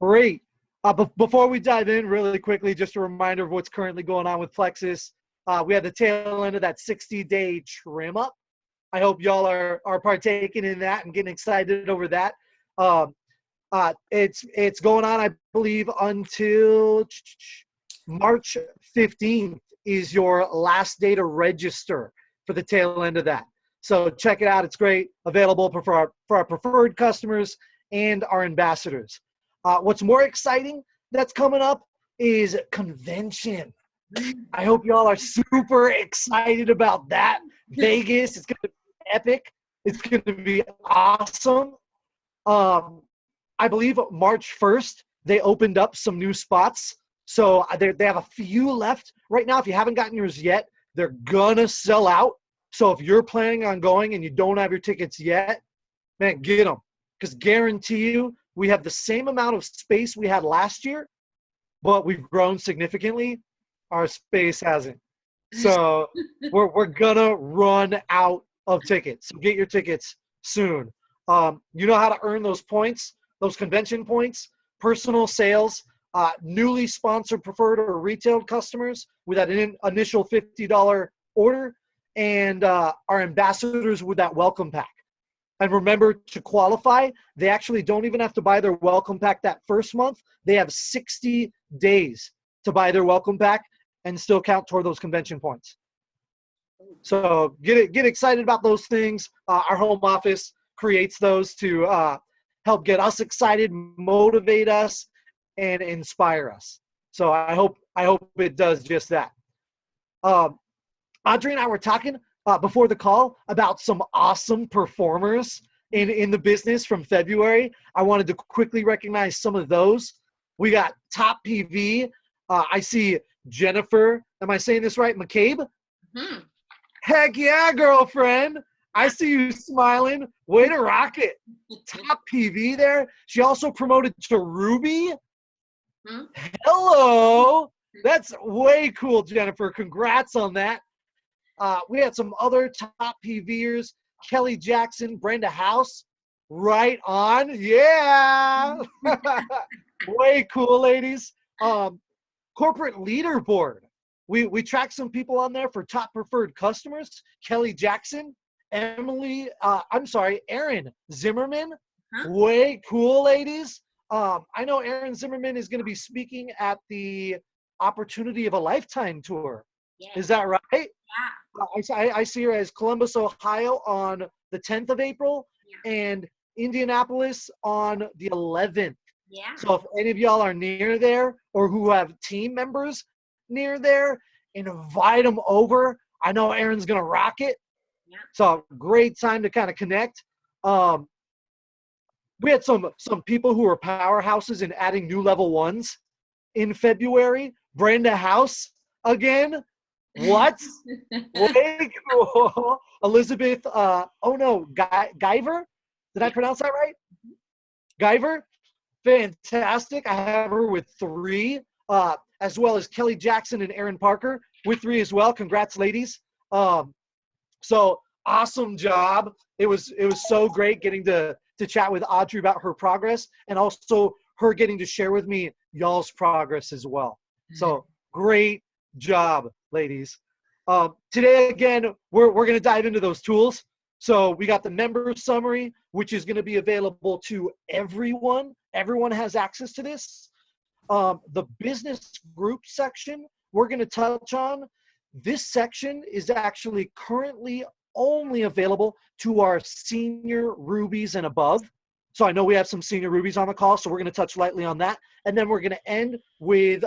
Great. Before we dive in really quickly, just a reminder of what's currently going on with Plexus. We had the tail end of that 60-day trim up. I hope y'all are partaking in that and getting excited over that. It's going on, I believe, until March 15th is your last day to register for the tail end of that. So check it out. It's great. Available for our preferred customers and our ambassadors. What's more exciting that's coming up is convention. I hope y'all are super excited about that. Vegas, it's going to be epic. It's going to be awesome. I believe March 1st, they opened up some new spots. So they have a few left. Right now, if you haven't gotten yours yet, they're going to sell out. So if you're planning on going and you don't have your tickets yet, man, get them. Because guarantee you, we have the same amount of space we had last year, but we've grown significantly. Our space hasn't. So we're going to run out of tickets. So get your tickets soon. You know how to earn those points, those convention points, personal sales, newly sponsored preferred or retail customers with that initial $50 order, and our ambassadors with that welcome pack. And remember, to qualify, they actually don't even have to buy their welcome pack that first month. They have 60 days to buy their welcome pack and still count toward those convention points. So get excited about those things. Our home office creates those to help get us excited, motivate us, and inspire us. So I hope it does just that. Audrey and I were talking before the call about some awesome performers in the business from February. I wanted to quickly recognize some of those. We got Top PV. I see Jennifer. Am I saying this right? McCabe? Mm-hmm. Heck yeah, girlfriend. I see you smiling. Way to rock it. Top PV there. She also promoted to Ruby. Mm-hmm. Hello. That's way cool, Jennifer. Congrats on that. We had some other top PVers. Kelly Jackson, Brenda House. Right on. Yeah. Way cool, ladies. Corporate leaderboard. We tracked some people on there for top preferred customers. Kelly Jackson, Aron Zimmerman. Huh? Way cool, ladies. I know Aron Zimmerman is going to be speaking at the Opportunity of a Lifetime tour. Yeah. Is that right? Yeah. I see her as Columbus, Ohio on the 10th of April, Yeah. and Indianapolis on the 11th. Yeah. So if any of y'all are near there or who have team members near there, invite them over. I know Aron's going to rock it. Yeah. So great time to kind of connect. We had some people who were powerhouses in adding new level ones in February. Brenda House again. What? Way cool. Elizabeth, Guyver? Did I pronounce that right? Guyver? Fantastic. I have her with 3, as well as Kelly Jackson and Aaron Parker with 3 as well. Congrats, ladies. So awesome job. It was so great getting to chat with Audrey about her progress, and also her getting to share with me y'all's progress as well. So great job, ladies. Today, again, we're going to dive into those tools. So we got the member summary, which is going to be available to everyone. Everyone has access to this. The business group section, we're going to touch on. This section is actually currently only available to our senior Rubies and above. So I know we have some senior Rubies on the call, so we're going to touch lightly on that. And then we're going to end with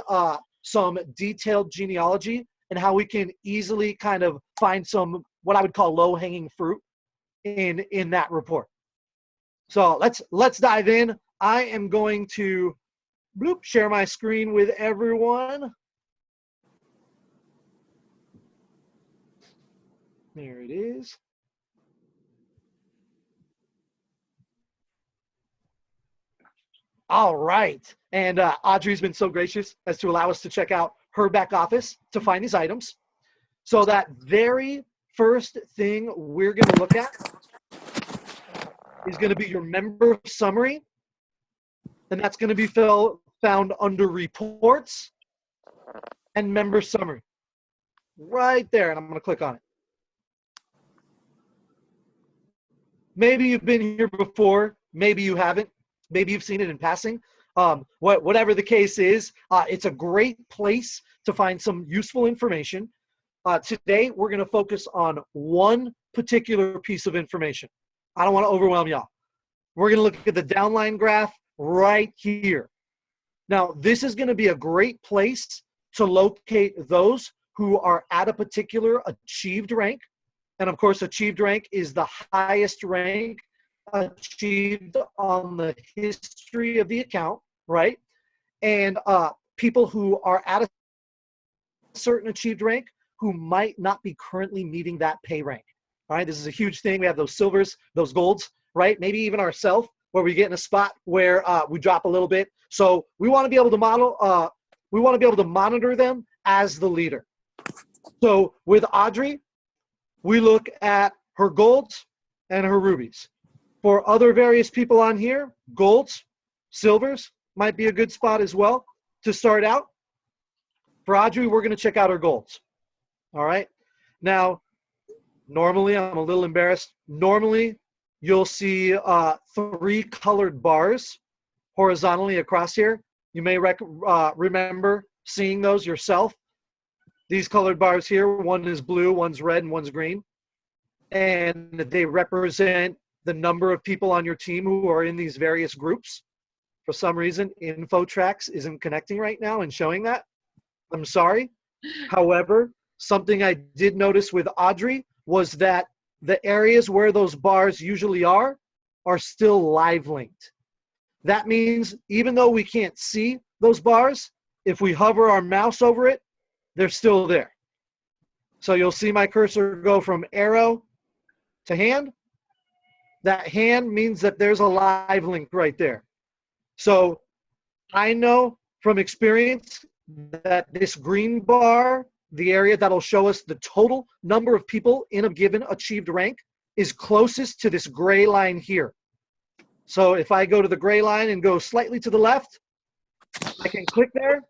some detailed genealogy and how we can easily kind of find some what I would call low-hanging fruit in that report. So let's dive in. I am going to share my screen with everyone. There it is. All right. And Audrey's been so gracious as to allow us to check out her back office to find these items. So that very first thing we're going to look at is going to be your member summary. and that's going to be found under reports and member summary. Right there, and I'm going to click on it. Maybe you've been here before, maybe you haven't, maybe you've seen it in passing. Whatever the case is, it's a great place to find some useful information. Today, we're going to focus on one particular piece of information. I don't want to overwhelm y'all. We're going to look at the downline graph right here. Now, this is going to be a great place to locate those who are at a particular achieved rank. And of course, achieved rank is the highest rank achieved on the history of the account, right? And people who are at a certain achieved rank who might not be currently meeting that pay rank. All right, this is a huge thing. We have those silvers, those golds, right? Maybe even ourselves, where we get in a spot where we drop a little bit. So we want to be able to we want to be able to monitor them as the leader. So with Audrey, we look at her golds and her rubies. For other various people on here, golds, silvers might be a good spot as well to start out. For Audrey, we're going to check out her golds. All right. Now, normally, I'm a little embarrassed. Normally, you'll see 3 colored bars horizontally across here. You may remember seeing those yourself. These colored bars here, one is blue, one's red, and one's green. And they represent the number of people on your team who are in these various groups. For some reason, InfoTrax isn't connecting right now and showing that. I'm sorry. However, something I did notice with Audrey was that the areas where those bars usually are still live linked. That means even though we can't see those bars, if we hover our mouse over it, they're still there. So you'll see my cursor go from arrow to hand. That hand means that there's a live link right there. So I know from experience that this green bar, the area that'll show us the total number of people in a given achieved rank, is closest to this gray line here. So if I go to the gray line and go slightly to the left, I can click there.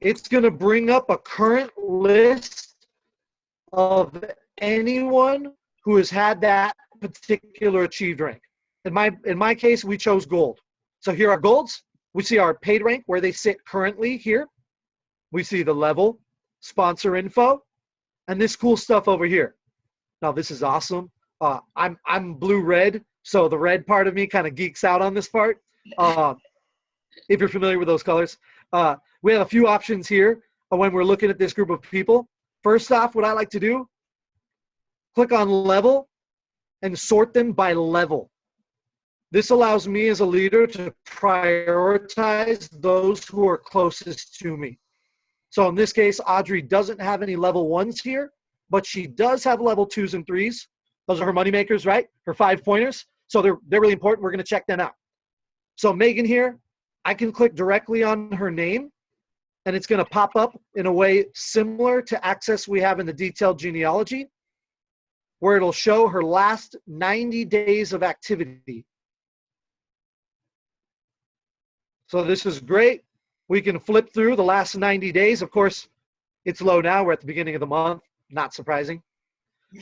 It's going to bring up a current list of anyone who has had that particular achieved rank. In my case, we chose gold. So here are golds. We see our paid rank, where they sit currently here. We see the level, sponsor info, and this cool stuff over here. Now, this is awesome. I'm blue-red, so the red part of me kind of geeks out on this part. If you're familiar with those colors. We have a few options here when we're looking at this group of people. First off, what I like to do, click on level and sort them by level. This allows me as a leader to prioritize those who are closest to me. So in this case, Audrey doesn't have any level 1s here, but she does have level 2s and 3s. Those are her money makers, right? Her 5-pointers. So they're really important. We're going to check them out. So Megan here, I can click directly on her name, and it's going to pop up in a way similar to access we have in the detailed genealogy, where it'll show her last 90 days of activity. So this is great. We can flip through the last 90 days. Of course, it's low now. We're at the beginning of the month. Not surprising.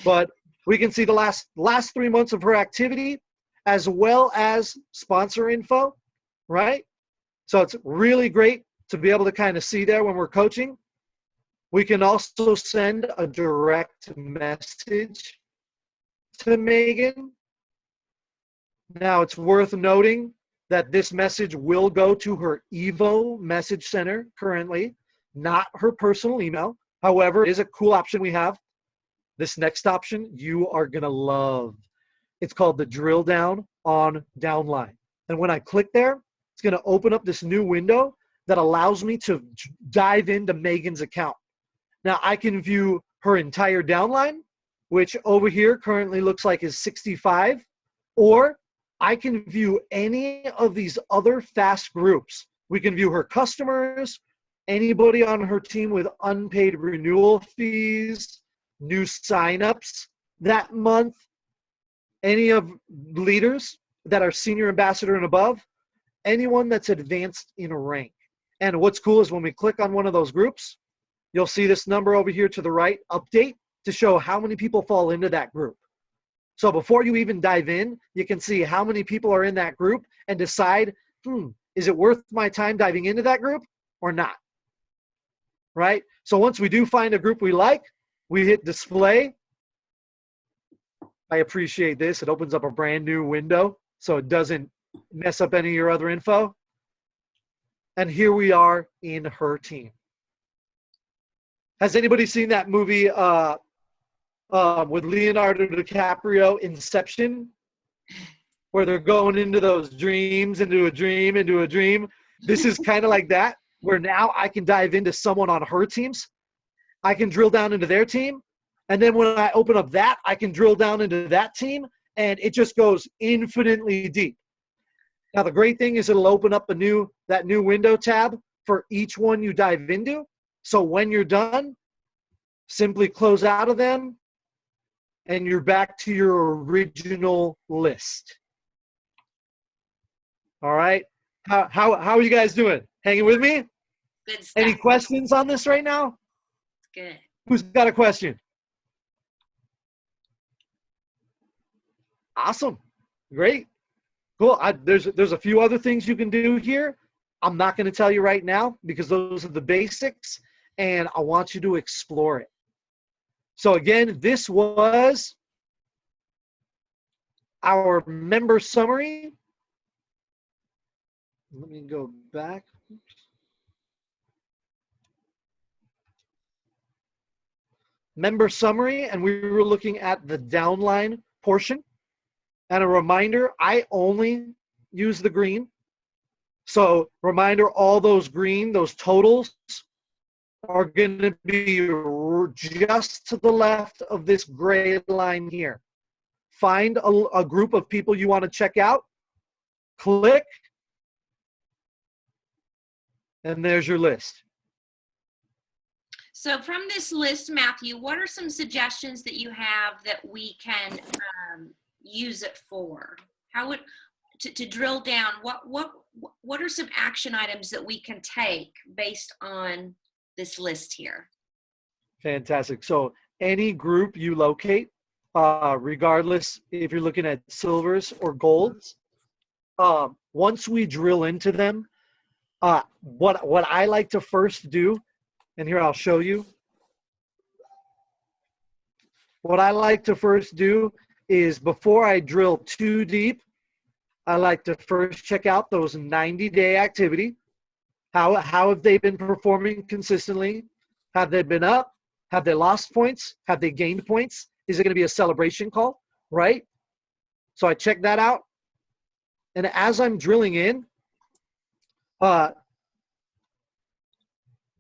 But we can see the last 3 months of her activity, as well as sponsor info, right? So it's really great to be able to kind of see there when we're coaching. We can also send a direct message to Megan. Now, it's worth noting that this message will go to her Evo message center currently, not her personal email. However, it is a cool option we have. This next option you are going to love. It's called the drill down on downline. And when I click there, it's going to open up this new window that allows me to dive into Megan's account. Now, I can view her entire downline, which over here currently looks like is 65, or I can view any of these other fast groups. We can view her customers, anybody on her team with unpaid renewal fees, new signups that month, any of leaders that are senior ambassador and above, anyone that's advanced in rank. And what's cool is when we click on one of those groups, you'll see this number over here to the right, update, to show how many people fall into that group. So before you even dive in, you can see how many people are in that group and decide, is it worth my time diving into that group or not? Right? So once we do find a group we like, we hit display. I appreciate this. It opens up a brand new window so it doesn't mess up any of your other info. And here we are in her team. Has anybody seen that movie with Leonardo DiCaprio, Inception, where they're going into those dreams, into a dream, into a dream? This is kind of like that, where now I can dive into someone on her teams. I can drill down into their team. And then when I open up that, I can drill down into that team, and it just goes infinitely deep. Now, the great thing is it'll open up that new window tab for each one you dive into. So when you're done, simply close out of them, and you're back to your original list. All right? How are you guys doing? Hanging with me? Good stuff. Any questions on this right now? Good. Who's got a question? Awesome. Great. Cool. There's a few other things you can do here. I'm not going to tell you right now because those are the basics, and I want you to explore it. So again, this was our member summary. Let me go back. Member summary, and we were looking at the downline portion. And a reminder, I only use the green. So reminder, all those green, those totals are going to be just to the left of this gray line here. Find a group of people you want to check out. Click. And there's your list. So from this list, Matthew, what are some suggestions that you have that we can use it for? How would to drill down? What are some action items that we can take based on this list here? Fantastic. So any group you locate, regardless if you're looking at silvers or golds, once we drill into them, what I like to first do, and here I'll show you. What I like to first do is before I drill too deep, I like to first check out those 90-day activity. How have they been performing consistently? Have they been up? Have they lost points? Have they gained points? Is it going to be a celebration call, right? So I check that out. And as I'm drilling in,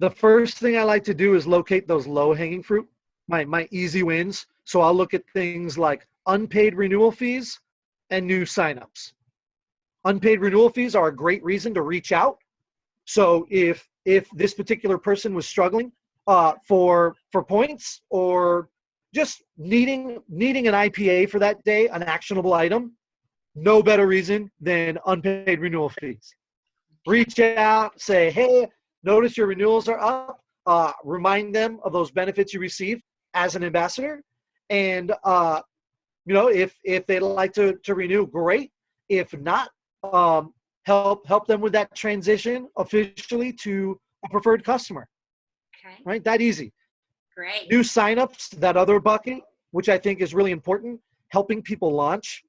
the first thing I like to do is locate those low-hanging fruit, my easy wins. So I'll look at things like unpaid renewal fees and new signups. Unpaid renewal fees are a great reason to reach out. So if this particular person was struggling for points or just needing an IPA for that day, an actionable item, no better reason than unpaid renewal fees. Reach out, say, hey, notice your renewals are up. Remind them of those benefits you receive as an ambassador. And, if they'd like to renew, great. If not, help them with that transition officially to a preferred customer. Okay. Right? That easy. Great. New signups, that other bucket, which I think is really important, helping people launch.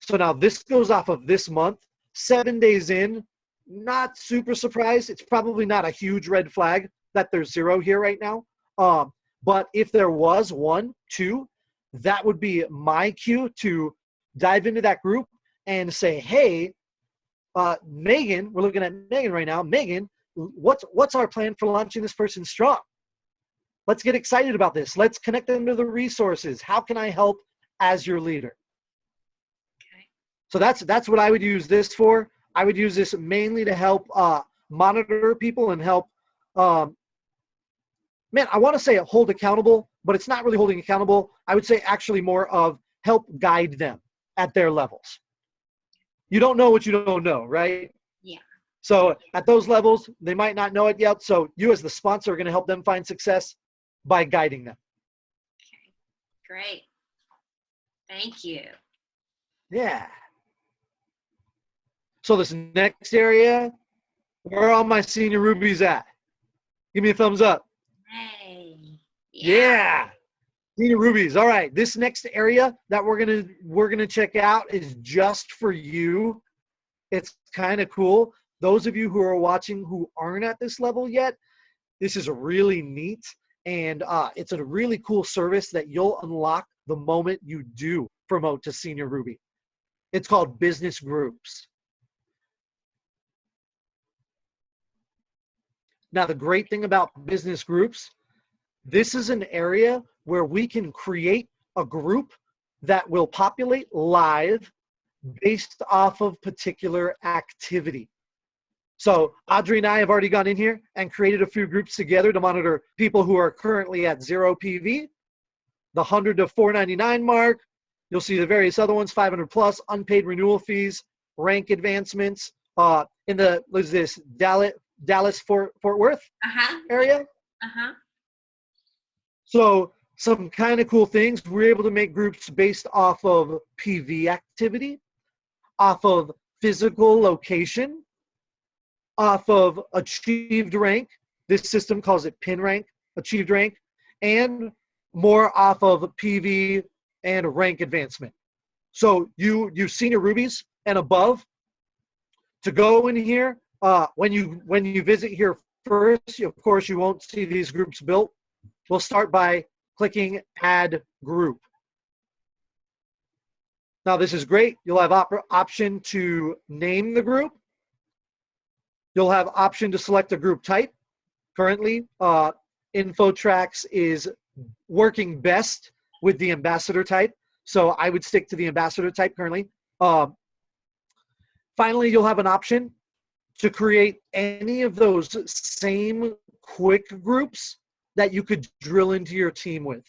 So now this goes off of this month, 7 days in. Not super surprised. It's probably not a huge red flag that there's 0 here right now. But if there was 1, 2, that would be my cue to dive into that group and say, hey, Megan, we're looking at Megan right now. Megan, what's our plan for launching this person strong? Let's get excited about this. Let's connect them to the resources. How can I help as your leader? Okay. So that's what I would use this for. I would use this mainly to help monitor people and help, I want to say hold accountable, but it's not really holding accountable. I would say actually more of help guide them at their levels. You don't know what you don't know, right? Yeah. So at those levels, they might not know it yet. So you as the sponsor are going to help them find success by guiding them. Okay. Great. Thank you. Yeah. So this next area, where are all my senior rubies at? Give me a thumbs up. Hey. Yeah. Senior rubies. All right. This next area that we're gonna check out is just for you. It's kind of cool. Those of you who are watching who aren't at this level yet, this is really neat, and it's a really cool service that you'll unlock the moment you do promote to senior ruby. It's called business groups. Now, the great thing about business groups, this is an area where we can create a group that will populate live based off of particular activity. So Audrey and I have already gone in here and created a few groups together to monitor people who are currently at 0 PV, the 100 to 499 mark. You'll see the various other ones, 500 plus, unpaid renewal fees, rank advancements, in the, what is this, Dallas Fort Worth area. So some kind of cool things. We're able to make groups based off of PV activity, off of physical location, off of achieved rank. This system calls it pin rank, achieved rank, and more off of PV and rank advancement. So you senior rubies and above, to go in here, when you visit here first, of course you won't see these groups built. We'll start by clicking add group. Now this is great. You'll have option to name the group. You'll have option to select a group type. Currently, InfoTrax is working best with the ambassador type. So I would stick to the ambassador type currently. Finally, you'll have an option to create any of those same quick groups that you could drill into your team with.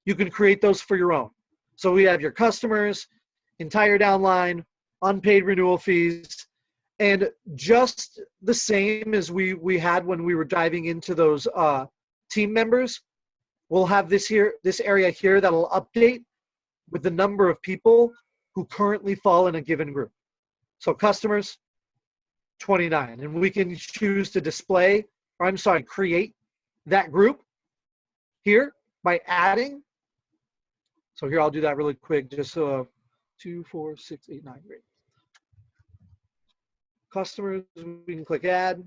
You can create those for your own. So we have your customers, entire downline, unpaid renewal fees, and just the same as we had when we were diving into those team members, we'll have this area here that'll update with the number of people who currently fall in a given group. So customers, 29, and we can choose to display, or I'm sorry, create that group here by adding. So here, I'll do that really quick, just 2, 4, 6, 8, 9, great. Customers, we can click add.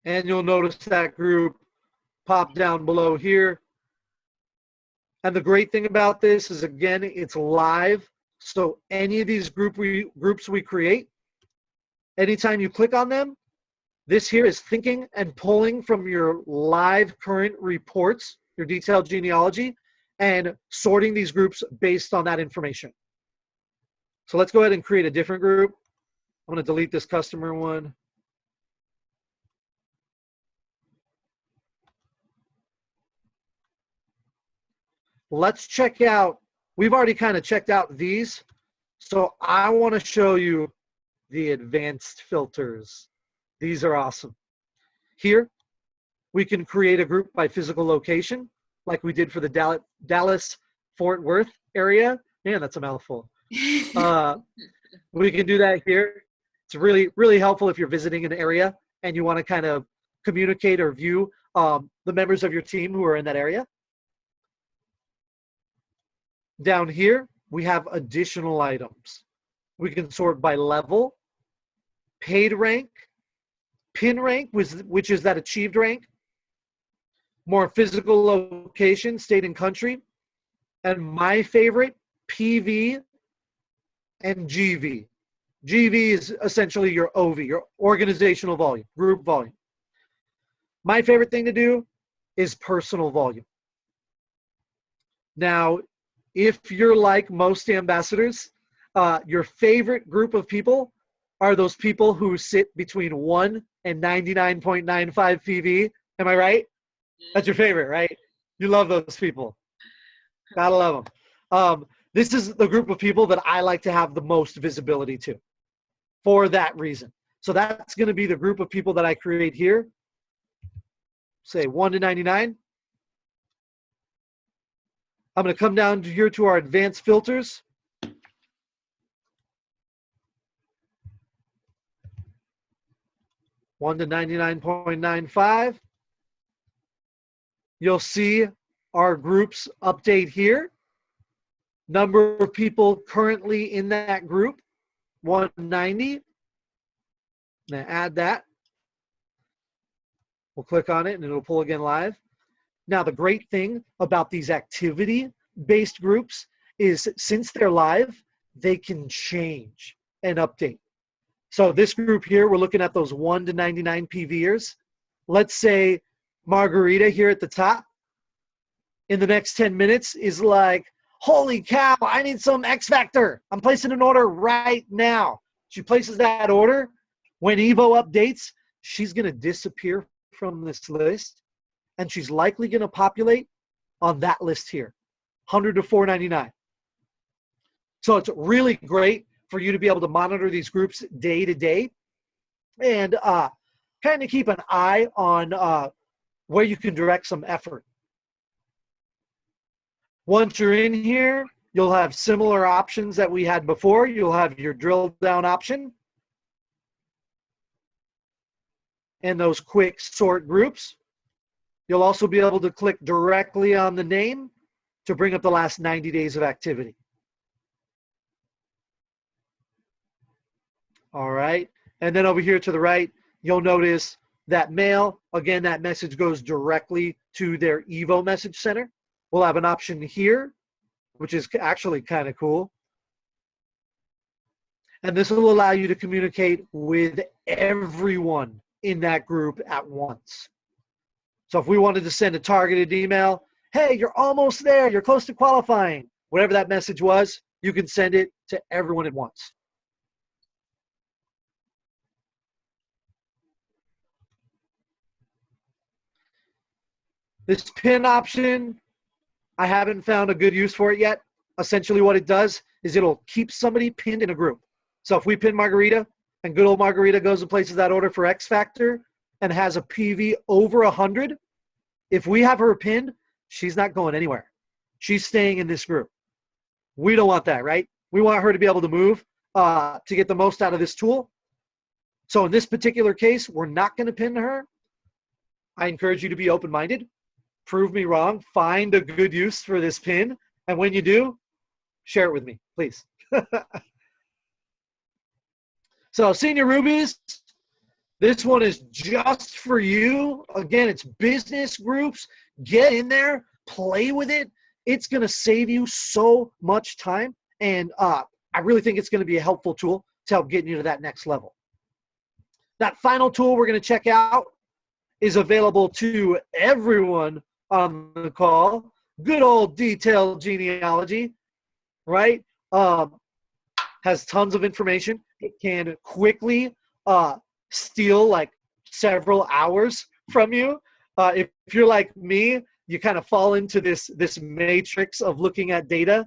And you'll notice that group pop down below here. And the great thing about this is, again, it's live. So any of these groups we create, anytime you click on them, this here is thinking and pulling from your live current reports, your detailed genealogy, and sorting these groups based on that information. So let's go ahead and create a different group. I'm going to delete this customer one. Let's check out, we've already kind of checked out these. So I want to show you the advanced filters. These are awesome. Here, we can create a group by physical location, like we did for the Dallas Fort Worth area. Man, that's a mouthful. We can do that here. It's really, really helpful if you're visiting an area and you want to kind of communicate or view the members of your team who are in that area. Down here, we have additional items. We can sort by level, paid rank, pin rank, which is that achieved rank, more physical location, state and country, and my favorite, PV and GV. GV is essentially your OV, your organizational volume, group volume. My favorite thing to do is personal volume. Now, if you're like most ambassadors, your favorite group of people are those people who sit between 1 and 99.95 PV. Am I right? That's your favorite, right? You love those people. Gotta love them. This is the group of people that I like to have the most visibility to for that reason. So that's going to be the group of people that I create here. Say 1 to 99. I'm going to come down here to our advanced filters. One to 99.95. You'll see our groups update here. Number of people currently in that group, 190. I'm going to add that. We'll click on it and it'll pull again live. Now, the great thing about these activity-based groups is since they're live, they can change and update. So this group here, we're looking at those 1 to 99 PVers. Let's say Margarita here at the top in the next 10 minutes is like, holy cow, I need some X Factor. I'm placing an order right now. She places that order. When Evo updates, she's going to disappear from this list, and she's likely going to populate on that list here, 100 to 499. So it's really great for you to be able to monitor these groups day to day and kind of keep an eye on where you can direct some effort. Once you're in here, you'll have similar options that we had before. You'll have your drill down option and those quick sort groups. You'll also be able to click directly on the name to bring up the last 90 days of activity. All right. And then over here to the right, you'll notice that mail. Again, that message goes directly to their Evo message center. We'll have an option here, which is actually kind of cool. And this will allow you to communicate with everyone in that group at once. So if we wanted to send a targeted email, hey, you're almost there, you're close to qualifying, whatever that message was, you can send it to everyone at once. This pin option, I haven't found a good use for it yet. Essentially what it does is it'll keep somebody pinned in a group. So if we pin Margarita and good old Margarita goes and places that order for X Factor and has a PV over 100, if we have her pinned, she's not going anywhere. She's staying in this group. We don't want that, right? We want her to be able to move to get the most out of this tool. So in this particular case, we're not going to pin her. I encourage you to be open-minded. Prove me wrong. Find a good use for this pin. And when you do, share it with me, please. So Senior Rubies, this one is just for you. Again, it's business groups. Get in there, play with it. It's going to save you so much time. And I really think it's going to be a helpful tool to help get you to that next level. That final tool we're going to check out is available to everyone on the call. Good old detailed genealogy, right? Has tons of information. It can quickly steal like several hours from you. If you're like me, you kind of fall into this matrix of looking at data,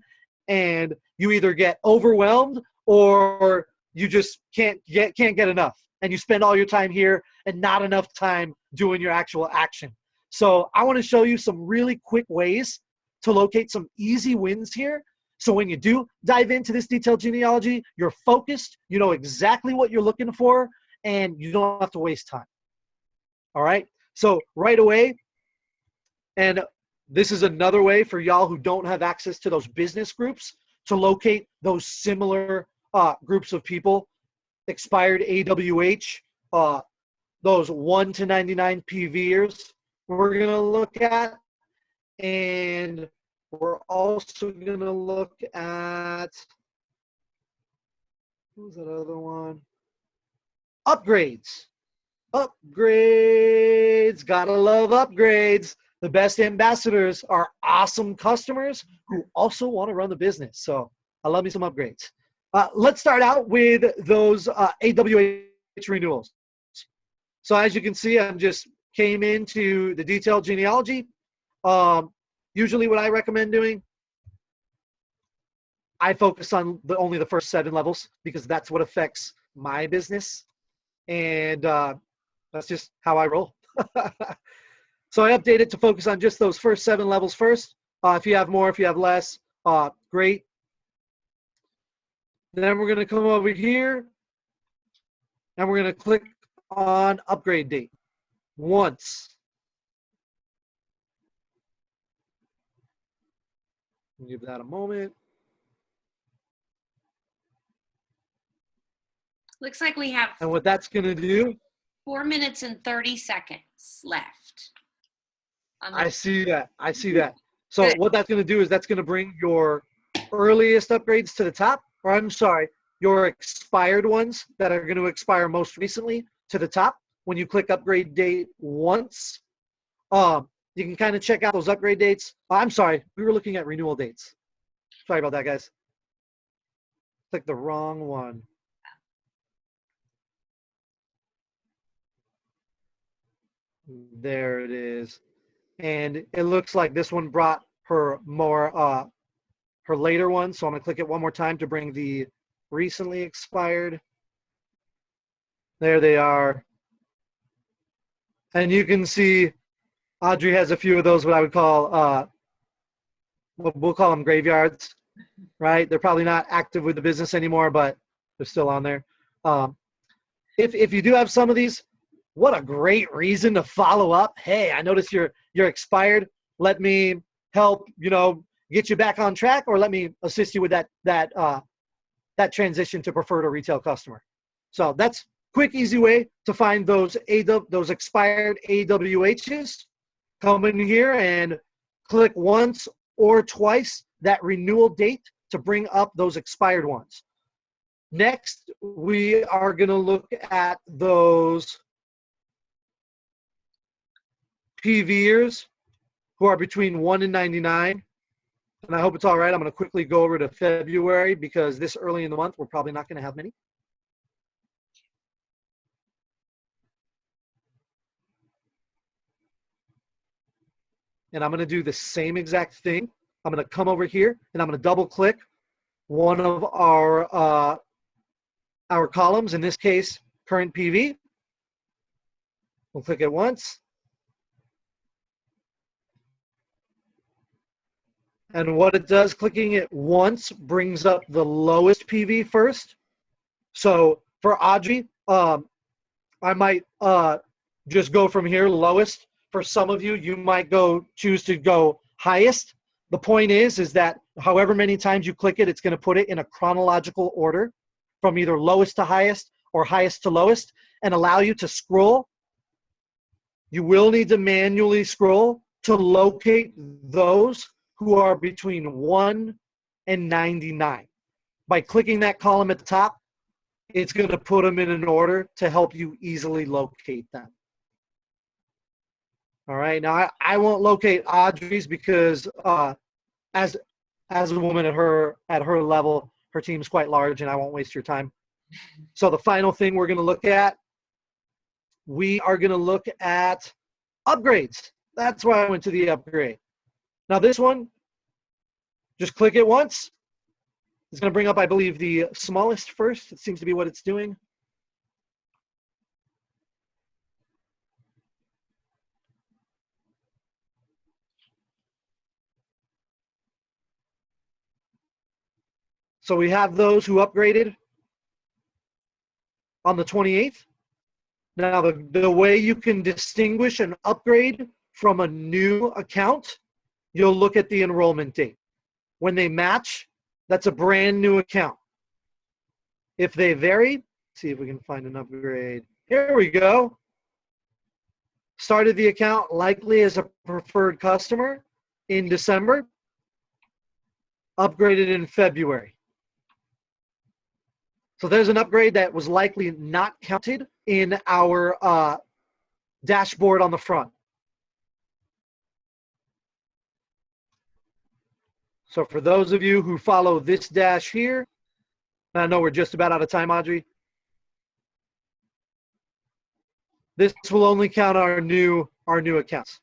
and you either get overwhelmed or you just can't get enough, and you spend all your time here and not enough time doing your actual action. So I want to show you some really quick ways to locate some easy wins here. So when you do dive into this detailed genealogy, you're focused, you know exactly what you're looking for, and you don't have to waste time. All right? So right away, and this is another way for y'all who don't have access to those business groups to locate those similar groups of people, expired AWH, those 1 to 99 PVers we're going to look at, and we're also going to look at, what was that other one? Upgrades. Upgrades. Gotta love upgrades. The best ambassadors are awesome customers who also want to run the business. So I love me some upgrades. Let's start out with those AWH renewals. So as you can see, I'm just came into the detailed genealogy. Usually what I recommend doing I focus on only the first 7 levels because that's what affects my business. And that's just how I roll. So I update it to focus on just those first 7 levels first. If you have more, if you have less, great. Then we're going to come over here and we're going to click on upgrade date once. Give that a moment. Looks like we have And what that's going to do, 4 minutes and 30 seconds left. I see that. I see that. So Good. what that's going to do is that's going to bring your earliest upgrades to the top, or I'm sorry, your expired ones that are going to expire most recently to the top. When you click upgrade date once, you can kind of check out those upgrade dates. I'm sorry, we were looking at renewal dates. Sorry about that, guys. Click the wrong one. There it is. And it looks like this one brought her more, her later one. So I'm gonna click it one more time to bring the recently expired. There they are. And you can see Audrey has a few of those, what I would call, we'll call them graveyards, right? They're probably not active with the business anymore, but they're still on there. If you do have some of these, what a great reason to follow up. Hey, I noticed you're expired. Let me help, get you back on track, or let me assist you with that transition to preferred or retail customer. So that's quick, easy way to find those expired AWHs. Come in here and click once or twice that renewal date to bring up those expired ones. Next, we are going to look at those PVers who are between 1 and 99. And I hope it's all right. I'm going to quickly go over to February because this early in the month, we're probably not going to have many. And I'm going to do the same exact thing. I'm going to come over here and I'm going to double click one of our columns, in this case, current PV. We'll click it once. And what it does, clicking it once brings up the lowest PV first. So for Audrey, I might just go from here, lowest. For some of you, you might choose to go highest. The point is that however many times you click it, it's going to put it in a chronological order from either lowest to highest or highest to lowest and allow you to scroll. You will need to manually scroll to locate those who are between 1 and 99. By clicking that column at the top, it's going to put them in an order to help you easily locate them. All right, now I won't locate Audrey's because as a woman at her level, her team's quite large and I won't waste your time. So the final thing we're going to look at, we are going to look at upgrades. That's why I went to the upgrade. Now this one, just click it once. It's going to bring up, I believe, the smallest first. It seems to be what it's doing. So we have those who upgraded on the 28th. Now, the way you can distinguish an upgrade from a new account, you'll look at the enrollment date. When they match, that's a brand new account. If they vary, see if we can find an upgrade. Here we go. Started the account likely as a preferred customer in December, upgraded in February. So there's an upgrade that was likely not counted in our dashboard on the front. So for those of you who follow this dash here, I know we're just about out of time, Audrey. This will only count our new accounts.